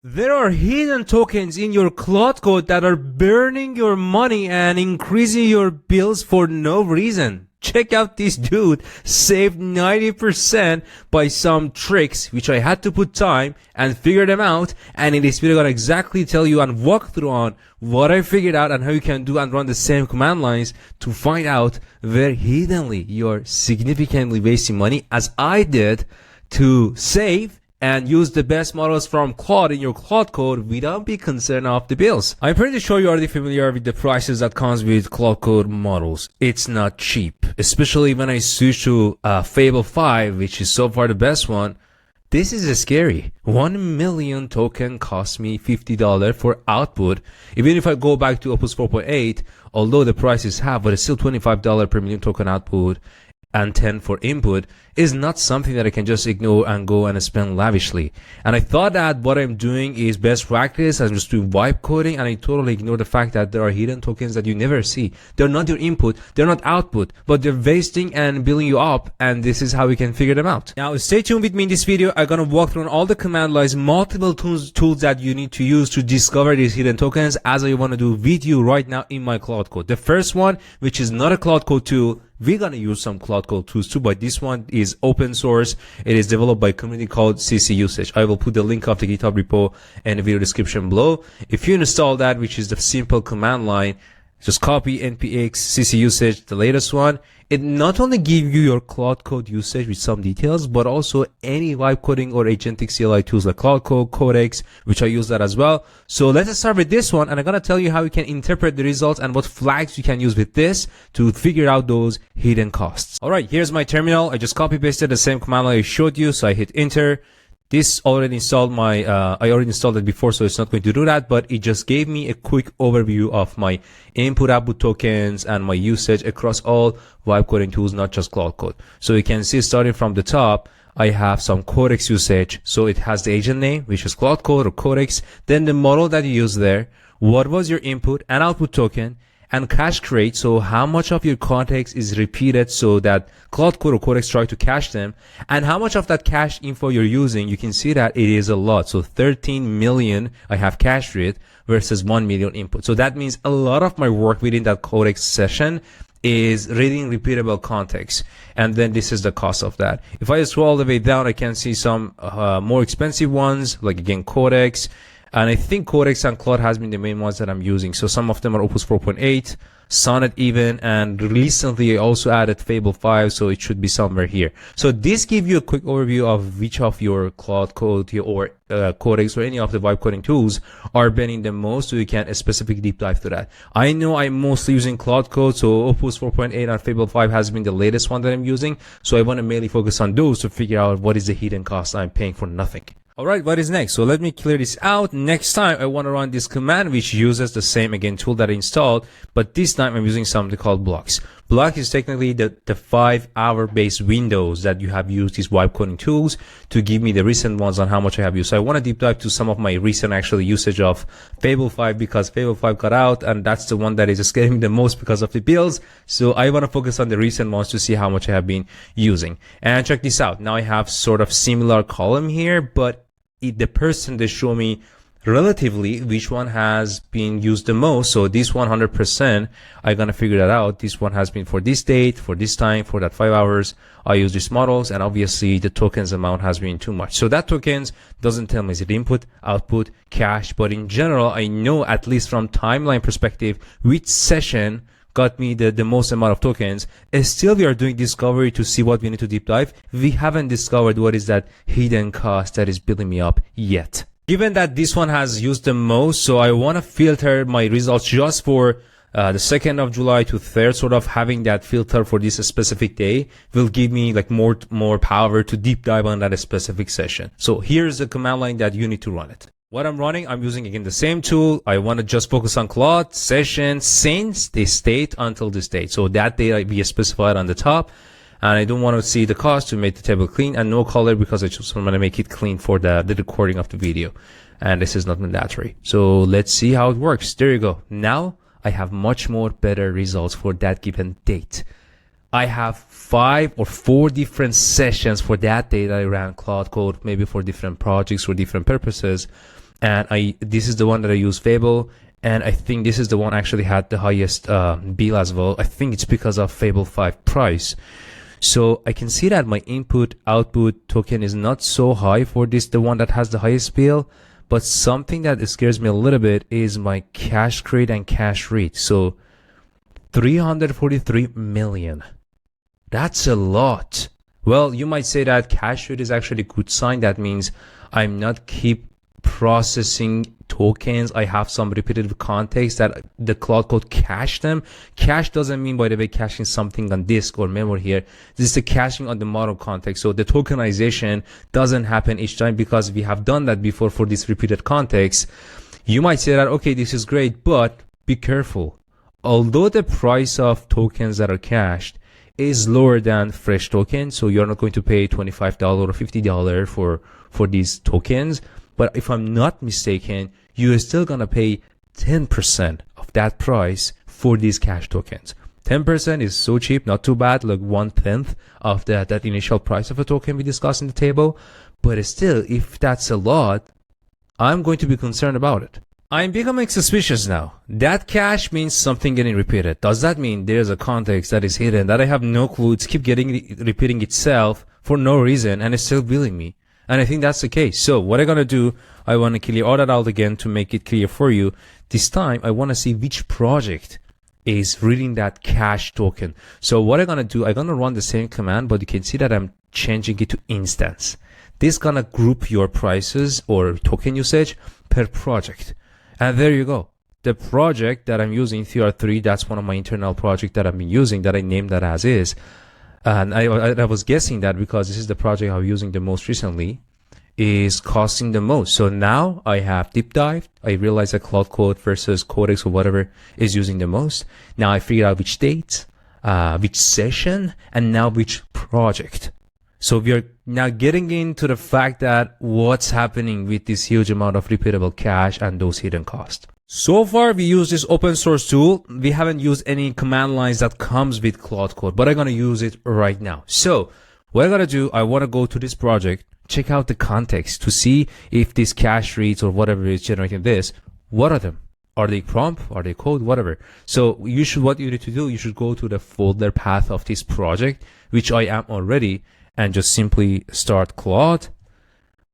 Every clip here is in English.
There are hidden tokens in your Claude Code that are burning your money and increasing your bills for no reason. Check out this dude saved 90% by some tricks which I had to put time and figure them out, and in this video I'm gonna exactly tell you and walk through on what I figured out and how you can do and run the same command lines to find out where hiddenly you're significantly wasting money, as I did, to save and use the best models from Claude in your Claude Code without being concerned of the bills. I'm pretty sure you're already familiar with the prices that comes with Claude Code models. It's not cheap, especially when I switch to Fable 5, which is so far the best one. This is scary. 1 million token cost me $50 for output. Even if I go back to Opus 4.8, although the price is half, but it's still $25 per million token output and 10 for input, is not something that I can just ignore and go and spend lavishly. And I thought that what I'm doing is best practice. I'm just doing vibe coding, and I totally ignore the fact that there are hidden tokens that you never see. They're not your input, they're not output, but they're wasting and building you up, and this is how we can figure them out. Now stay tuned with me in this video. I'm gonna walk through all the command lines, multiple tools that you need to use to discover these hidden tokens, as I want to do with you right now in my Claude Code. The first one, which is not a Claude Code tool, we're gonna use some Claude Code tools too, but this one is open source. It is developed by a community called ccusage. I will put the link of the GitHub repo in the video description below. If you install that, which is the simple command line, just copy npx ccusage, the latest one. It not only gives you your Claude Code usage with some details, but also any vibe coding or agentic CLI tools like Claude Code, Codex, which I use that as well. So let's start with this one, and I'm gonna tell you how you can interpret the results and what flags you can use with this to figure out those hidden costs. Alright, here's my terminal. I just copy pasted the same command line I showed you, so I hit enter. This already installed my, I already installed it before, so it's not going to do that, but it just gave me a quick overview of my input output tokens and my usage across all vibe coding tools, not just Claude Code. So you can see, starting from the top, I have some Codex usage. So it has the agent name, which is Claude Code or Codex, then the model that you use there, what was your input and output token, and cache crate, so how much of your context is repeated so that Claude Code or Codex try to cache them, and how much of that cache info you're using. You can see that it is a lot. So 13 million I have cache read versus 1 million input. So that means a lot of my work within that Codex session is reading repeatable context, and then this is the cost of that. If I scroll all the way down, I can see some more expensive ones, like again Codex. And I think Codex and Claude has been the main ones that I'm using. So some of them are Opus 4.8, Sonnet even, and recently I also added Fable 5, so it should be somewhere here. So this gives you a quick overview of which of your Claude Code or Codex or any of the vibe coding tools are burning the most, so you can specifically deep dive to that. I know I'm mostly using Claude Code, so Opus 4.8 and Fable 5 has been the latest one that I'm using. So I want to mainly focus on those to figure out what is the hidden cost I'm paying for nothing. Alright, what is next? So let me clear this out. Next time I want to run this command, which uses the same again tool that I installed, but this time I'm using something called blocks. Block is technically the 5-hour based windows that you have used these vibe coding tools to give me the recent ones on how much I have used. So I want to deep dive to some of my recent actually usage of Fable 5, because Fable 5 got out and that's the one that is scaring me the most because of the bills. So I want to focus on the recent ones to see how much I have been using. And check this out. Now I have sort of similar column here, but the person they show me relatively which one has been used the most. So this 100%, I'm gonna figure that out. This one has been for this date, for this time, for that 5 hours. I use these models, and obviously the tokens amount has been too much. So that tokens doesn't tell me is it input, output, cache, but in general, I know at least from timeline perspective which session got me the most amount of tokens. Still, we are doing discovery to see what we need to deep dive. We haven't discovered what is that hidden cost that is building me up yet. Given that this one has used the most, so I want to filter my results just for the 2nd of July to 3rd, sort of having that filter for this specific day will give me like more power to deep dive on that specific session. So here's the command line that you need to run it. What I'm running, I'm using again the same tool. I want to just focus on Claude session since this date until this date. So that date I be specified on the top, and I don't want to see the cost to make the table clean, and no color because I just want to make it clean for the recording of the video. And this is not mandatory. So let's see how it works. There you go. Now I have much more better results for that given date. I have 5 or 4 different sessions for that day that I ran Claude Code, maybe for different projects or different purposes. and this is the one that I use, Fable, and I think this is the one actually had the highest bill as well. I think it's because of Fable 5 price. So I can see that my input output token is not so high for this, the one that has the highest bill. But something that scares me a little bit is my cash create and cash read. So 343 million. That's a lot. Well, you might say that cash read is actually a good sign. That means I'm not keep processing tokens. I have some repetitive context that the Claude Code cache them. Cache doesn't mean, by the way, caching something on disk or memory here. This is the caching on the model context. So the tokenization doesn't happen each time because we have done that before for this repeated context. You might say that, okay, this is great, but be careful. Although the price of tokens that are cached is lower than fresh tokens, so you're not going to pay $25 or $50 for these tokens. But if I'm not mistaken, you're still gonna pay 10% of that price for these cash tokens. 10% is so cheap, not too bad, like 1/10 of that initial price of a token we discussed in the table. But still, if that's a lot, I'm going to be concerned about it. I'm becoming suspicious now. That cache means something getting repeated. Does that mean there's a context that is hidden that I have no clue? It's keep repeating itself for no reason and it's still billing me. And I think that's the case. So what I'm going to do, I want to clear all that out again to make it clear for you. This time, I want to see which project is reading that cache token. So what I'm going to do, I'm going to run the same command, but you can see that I'm changing it to instance. This is going to group your prices or token usage per project. And there you go. The project that I'm using, TR3, that's one of my internal projects that I've been using that I named that as is. And I was guessing that because this is the project I'm using the most recently, is costing the most. So now I have deep dived. I realized that Claude Code versus Codex or whatever is using the most. Now I figured out which date, which session, and now which project. So we are now getting into the fact that what's happening with this huge amount of repeatable cache and those hidden costs. So far, we use this open source tool. We haven't used any command lines that comes with Claude Code, but I'm going to use it right now. So what I'm going to do, I want to go to this project, check out the context to see if this cache reads or whatever is generating this. What are them? Are they prompt? Are they code? Whatever. So what you need to do, you should go to the folder path of this project, which I am already, and just simply start Claude.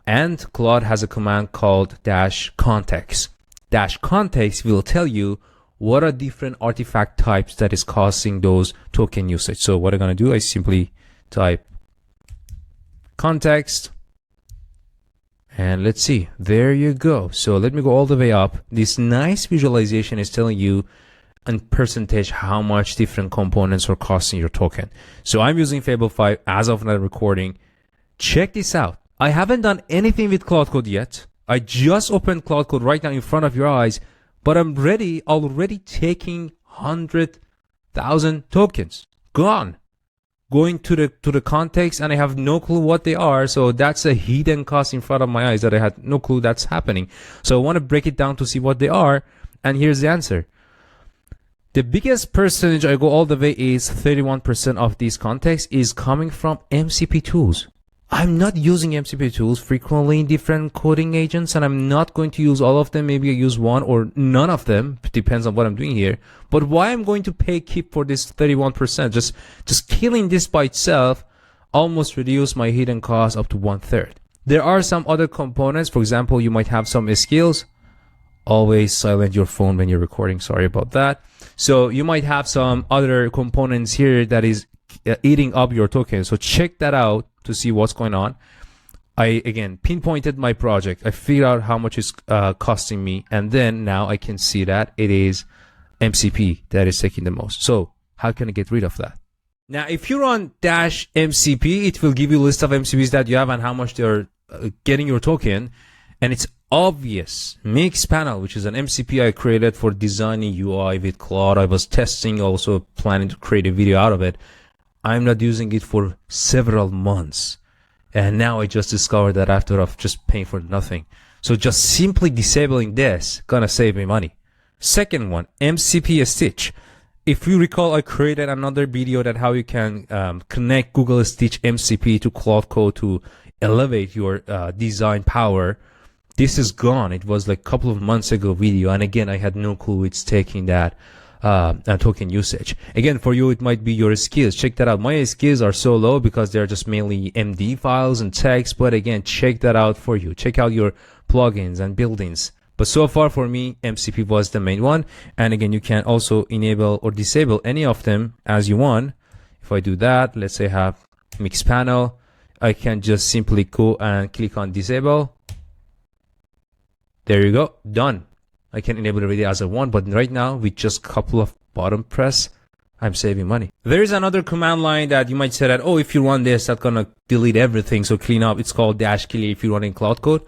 And Claude has a command called -context. -context will tell you what are different artifact types that is causing those token usage. So what I'm going to do, I simply type context and let's see, there you go. So let me go all the way up. This nice visualization is telling you in percentage how much different components are costing your token. So I'm using Fable 5 as of now recording. Check this out. I haven't done anything with Claude Code yet. I just opened Claude Code right now in front of your eyes, but I'm already taking 100,000 tokens. Gone. Going to the context, and I have no clue what they are. So that's a hidden cost in front of my eyes that I had no clue that's happening. So I want to break it down to see what they are. And here's the answer. The biggest percentage I go all the way is 31% of these contexts is coming from MCP tools. I'm not using MCP tools frequently in different coding agents, and I'm not going to use all of them. Maybe I use one or none of them. It depends on what I'm doing here. But why I'm going to pay keep for this 31%? Just killing this by itself almost reduce my hidden cost up to 1/3. There are some other components. For example, you might have some skills. Always silent your phone when you're recording. Sorry about that. So you might have some other components here that is eating up your token. So check that out to see what's going on. I again pinpointed my project. I figured out how much it's costing me, and then now I can see that it is MCP that is taking the most. So how can I get rid of that? Now, if you run -MCP, it will give you a list of MCPs that you have and how much they're getting your token, and it's obvious. Mixpanel, which is an MCP I created for designing UI with Claude. I was testing, also planning to create a video out of it. I'm not using it for several months. And now I just discovered that after I've just paying for nothing. So just simply disabling this gonna save me money. Second one, MCP Stitch. If you recall, I created another video that how you can connect Google Stitch MCP to Claude Code to elevate your design power this is gone. It was like a couple of months ago video, and again, I had no clue it's taking that token usage. Again, for you, it might be your skills. Check that out. My skills are so low because they're just mainly MD files and text, but again, check that out for you. Check out your plugins and buildings. But so far for me, MCP was the main one. And again, you can also enable or disable any of them as you want. If I do that, let's say I have mix panel, I can just simply go and click on disable. There you go, done. I can enable it already as I want, but right now with just a couple of button press, I'm saving money. There is another command line that you might say that, oh, if you run this, that's gonna delete everything, so clean up. It's called -clear if you're running Claude Code.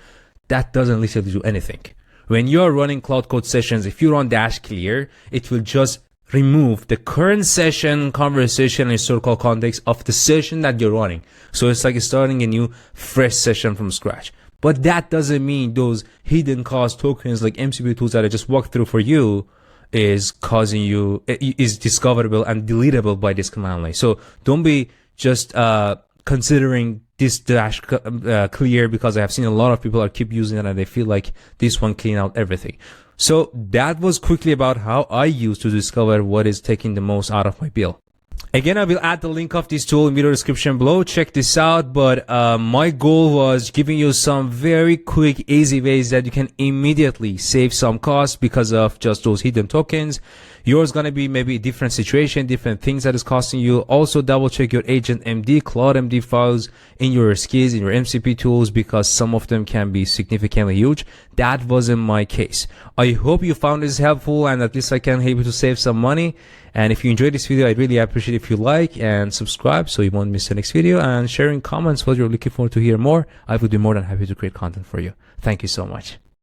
That doesn't literally do anything. When you're running Claude Code sessions, if you run -clear, it will just remove the current session, conversation, and historical context of the session that you're running. So it's like starting a new fresh session from scratch. But that doesn't mean those hidden cost tokens like MCP tools that I just walked through for you is causing you, is discoverable and deletable by this command line. So don't be just considering this -clear, because I have seen a lot of people are keep using it and they feel like this one clean out everything. So that was quickly about how I use to discover what is taking the most out of my bill. Again, I will add the link of this tool in video description below. Check this out. But my goal was giving you some very quick, easy ways that you can immediately save some costs because of just those hidden tokens. Yours gonna be maybe a different situation, different things that is costing you. Also double check your agent MD, Claude MD files in your skills, in your MCP tools, because some of them can be significantly huge. That wasn't my case. I hope you found this helpful and at least I can help you to save some money. And if you enjoyed this video, I'd really appreciate if you like and subscribe so you won't miss the next video, and sharing comments what you're looking for to hear more. I would be more than happy to create content for you. Thank you so much.